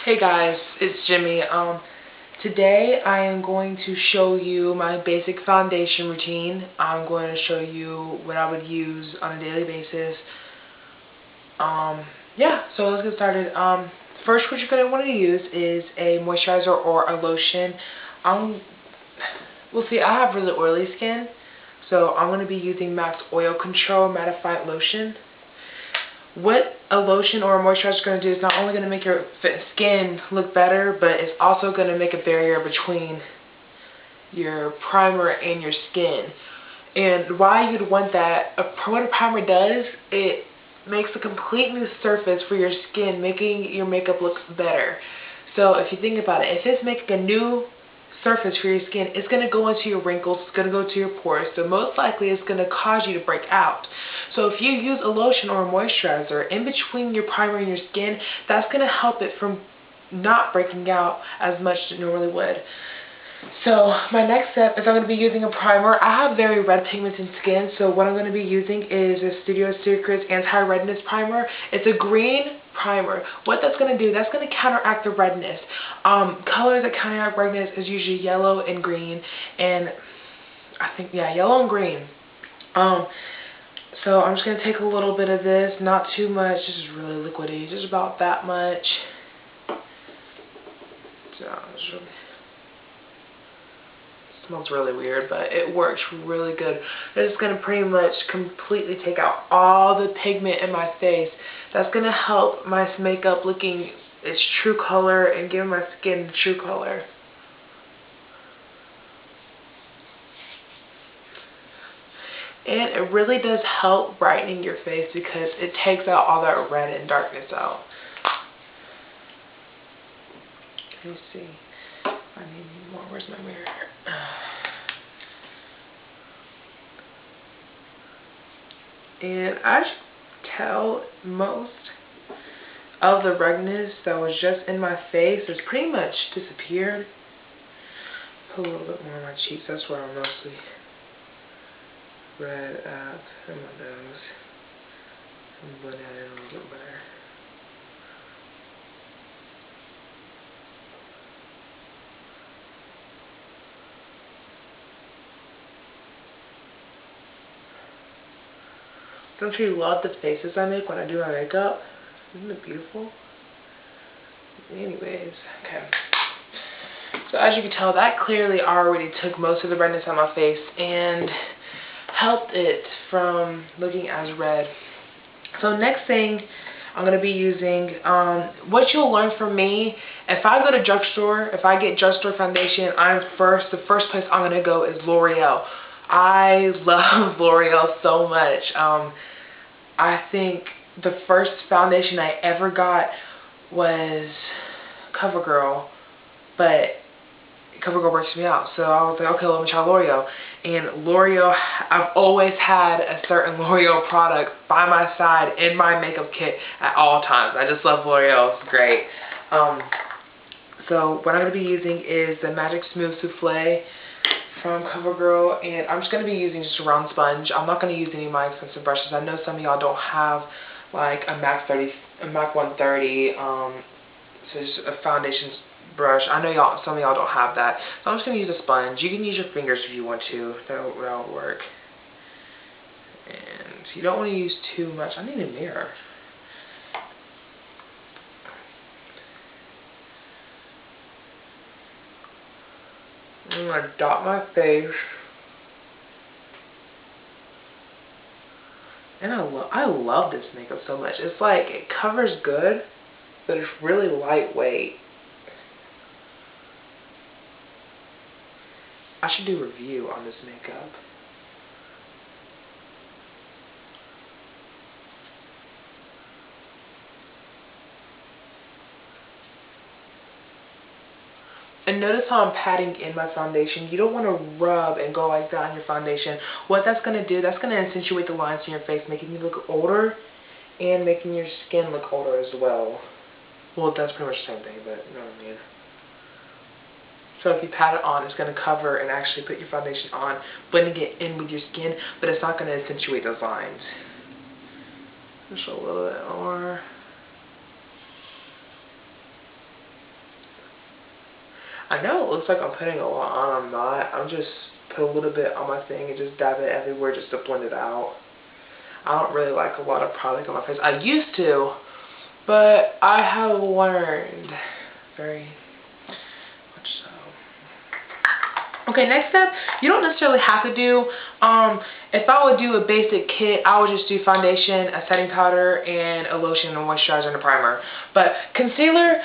Hey guys, it's Jimmy. Today I am going to show you my basic foundation routine. I'm going to show you what I would use on a daily basis. Yeah, so let's get started. First, what you're going to want to use is a moisturizer or a lotion. We'll see, I have really oily skin, so I'm going to be using Max Oil Control Mattified Lotion. What a lotion or a moisturizer is going to do is not only going to make your skin look better, but it's also going to make a barrier between your primer and your skin. And why you'd want that, what a primer does, it makes a complete new surface for your skin, making your makeup look better. So if you think about it, if it's making a new surface for your skin, it's going to go into your wrinkles, it's going to go to your pores, so most likely it's going to cause you to break out. So if you use a lotion or a moisturizer in between your primer and your skin, that's going to help it from not breaking out as much as it normally would. So my next step is I'm going to be using a primer. I have very red pigmented skin, so what I'm going to be using is a Studio Secrets Anti-Redness Primer. It's a green primer. What that's going to do, that's going to counteract the redness. Colors that counteract redness is usually yellow and green, and I think, yeah, yellow and green. So I'm just going to take a little bit of this, not too much, this is really liquidy, just about that much. Smells really weird, but it works really good. It's going to pretty much completely take out all the pigment in my face. That's going to help my makeup looking its true color and give my skin the true color. And it really does help brightening your face because it takes out all that red and darkness out. Let me see. I need more. Where's my mirror? And I should tell most of the redness that was just in my face has pretty much disappeared. Put a little bit more on my cheeks. That's where I'm mostly red at, and my nose. And blend that in a little bit better. Don't you love the faces I make when I do my makeup? Isn't it beautiful? Anyways, okay. So as you can tell, that clearly already took most of the redness on my face and helped it from looking as red. So next thing I'm going to be using, what you'll learn from me, if I go to drugstore, if I get drugstore foundation, the first place I'm going to go is L'Oreal. I love L'Oreal so much. I think the first foundation I ever got was CoverGirl, but CoverGirl works me out. So I was like, okay, let me try L'Oreal. And L'Oreal, I've always had a certain L'Oreal product by my side in my makeup kit at all times. I just love L'Oreal. It's great. So what I'm going to be using is the Magic Smooth Souffle from CoverGirl, and I'm just going to be using just a round sponge. I'm not going to use any of my expensive brushes. I know some of y'all don't have like a MAC 130, so it's a foundation brush. I know some of y'all don't have that, so I'm just going to use a sponge. You can use your fingers if you want to. That'll work. And you don't want to use too much. I need a mirror. I'm going to dot my face. And I love this makeup so much. It's like, it covers good, but it's really lightweight. I should do a review on this makeup. And notice how I'm patting in my foundation. You don't want to rub and go like that on your foundation. What that's going to do, that's going to accentuate the lines in your face, making you look older and making your skin look older as well. Well, that's pretty much the same thing, but you know what I mean. So if you pat it on, it's going to cover and actually put your foundation on, blending it in with your skin, but it's not going to accentuate those lines. Just a little bit more. I know it looks like I'm putting a lot on. I'm not. I'm just put a little bit on my thing and just dab it everywhere just to blend it out. I don't really like a lot of product on my face. I used to, but I have learned very much so. Okay, next step, you don't necessarily have to do, if I would do a basic kit, I would just do foundation, a setting powder, and a lotion, a moisturizer, and a primer. But concealer,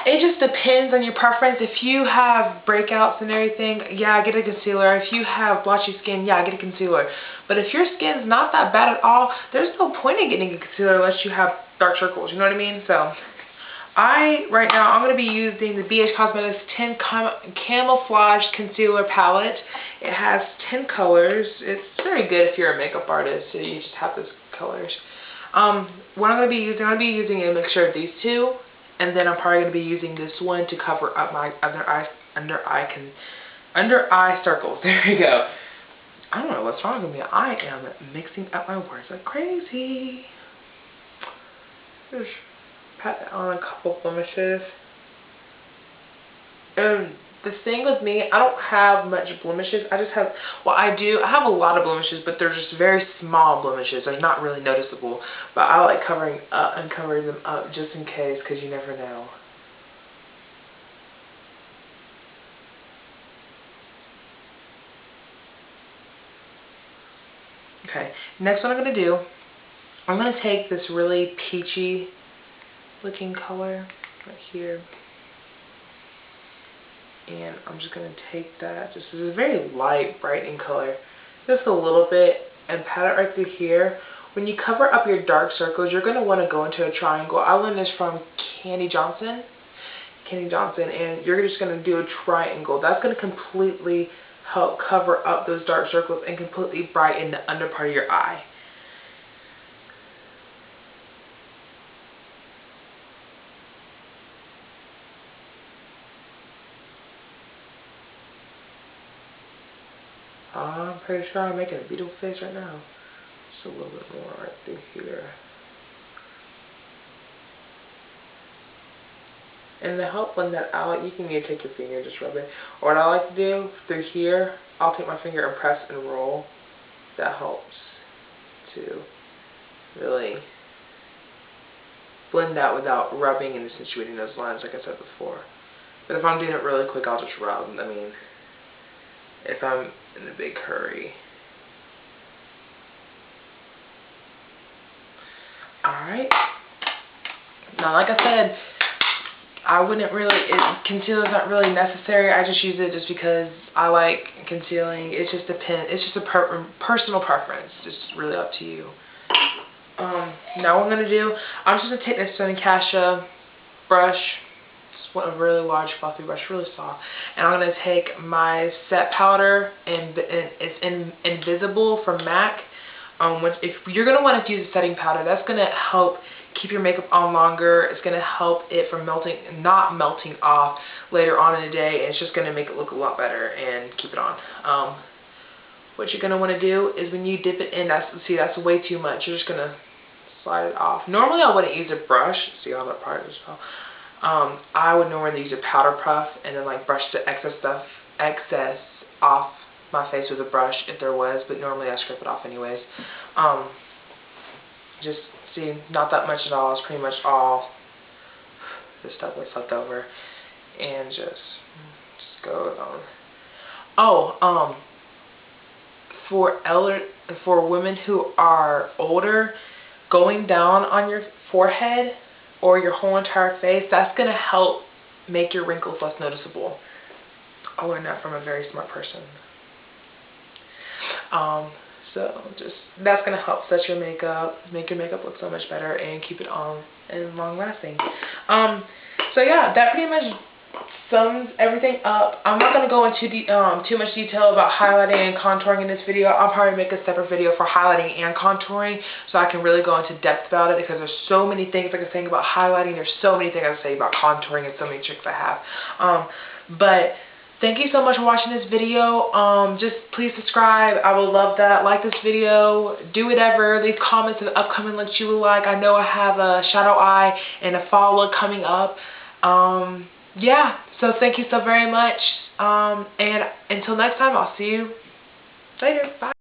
it just depends on your preference. If you have breakouts and everything, yeah, get a concealer. If you have blotchy skin, yeah, get a concealer. But if your skin's not that bad at all, there's no point in getting a concealer unless you have dark circles, you know what I mean? So, right now, I'm going to be using the BH Cosmetics 10 Camouflage Concealer Palette. It has 10 colors. It's very good if you're a makeup artist, so you just have those colors. What I'm going to be using a mixture of these two, and then I'm probably going to be using this one to cover up my under eye circles. There you go. I don't know what's wrong with me. I am mixing up my words like crazy. Just pat on a couple blemishes. And the thing with me, I don't have much blemishes. I just have, well, I have a lot of blemishes, but they're just very small blemishes. They're not really noticeable. But I like covering them up just in case, because you never know. Okay, next what I'm going to do, I'm going to take this really peachy looking color right here, and I'm just going to take that, just this is very light brightening color, just a little bit, and pat it right through here. When you cover up your dark circles, you're going to want to go into a triangle. I learned this from Kandee Johnson, and you're just going to do a triangle. That's going to completely help cover up those dark circles and completely brighten the under part of your eye. I'm pretty sure I'm making a beautiful face right now. Just a little bit more right through here. And to help blend that out, you can either take your finger and just rub it. Or what I like to do through here, I'll take my finger and press and roll. That helps to really blend out without rubbing and accentuating those lines like I said before. But if I'm doing it really quick, I'll just rub. I mean, if I'm in a big hurry. Alright. Now, like I said, I wouldn't really, concealer's not really necessary. I just use it just because I like concealing. It just depends. It's just a personal preference. It's really up to you. Now what I'm going to do, I'm just going to take this Sunnicascia brush. It's a really large fluffy brush, really soft. And I'm going to take my set powder, and it's Invisible from MAC. If you're going to want to use a setting powder, that's going to help keep your makeup on longer. It's going to help it from not melting off later on in the day. It's just going to make it look a lot better and keep it on. What you're going to want to do is when you dip it in, that's way too much. You're just going to slide it off. Normally I wouldn't use a brush. See how that part is well. I would normally use a powder puff and then like brush the excess off my face with a brush if there was, but normally I scrape it off anyways. Just see, not that much at all. It's pretty much all the stuff that's left over, and just go on. Oh, for women who are older, going down on your forehead or your whole entire face, that's gonna help make your wrinkles less noticeable. I learned that from a very smart person. So that's going to help set your makeup, make your makeup look so much better, and keep it on and long lasting. So yeah, that pretty much sums everything up. I'm not going to go into too much detail about highlighting and contouring in this video. I'll probably make a separate video for highlighting and contouring so I can really go into depth about it, because there's so many things I can say about highlighting. There's so many things I can say about contouring and so many tricks I have. But thank you so much for watching this video. Just please subscribe. I would love that. Like this video. Do whatever. Leave comments of the upcoming looks you would like. I know I have a shadow eye and a fall look coming up. yeah, so thank you so very much. And until next time, I'll see you later. Bye.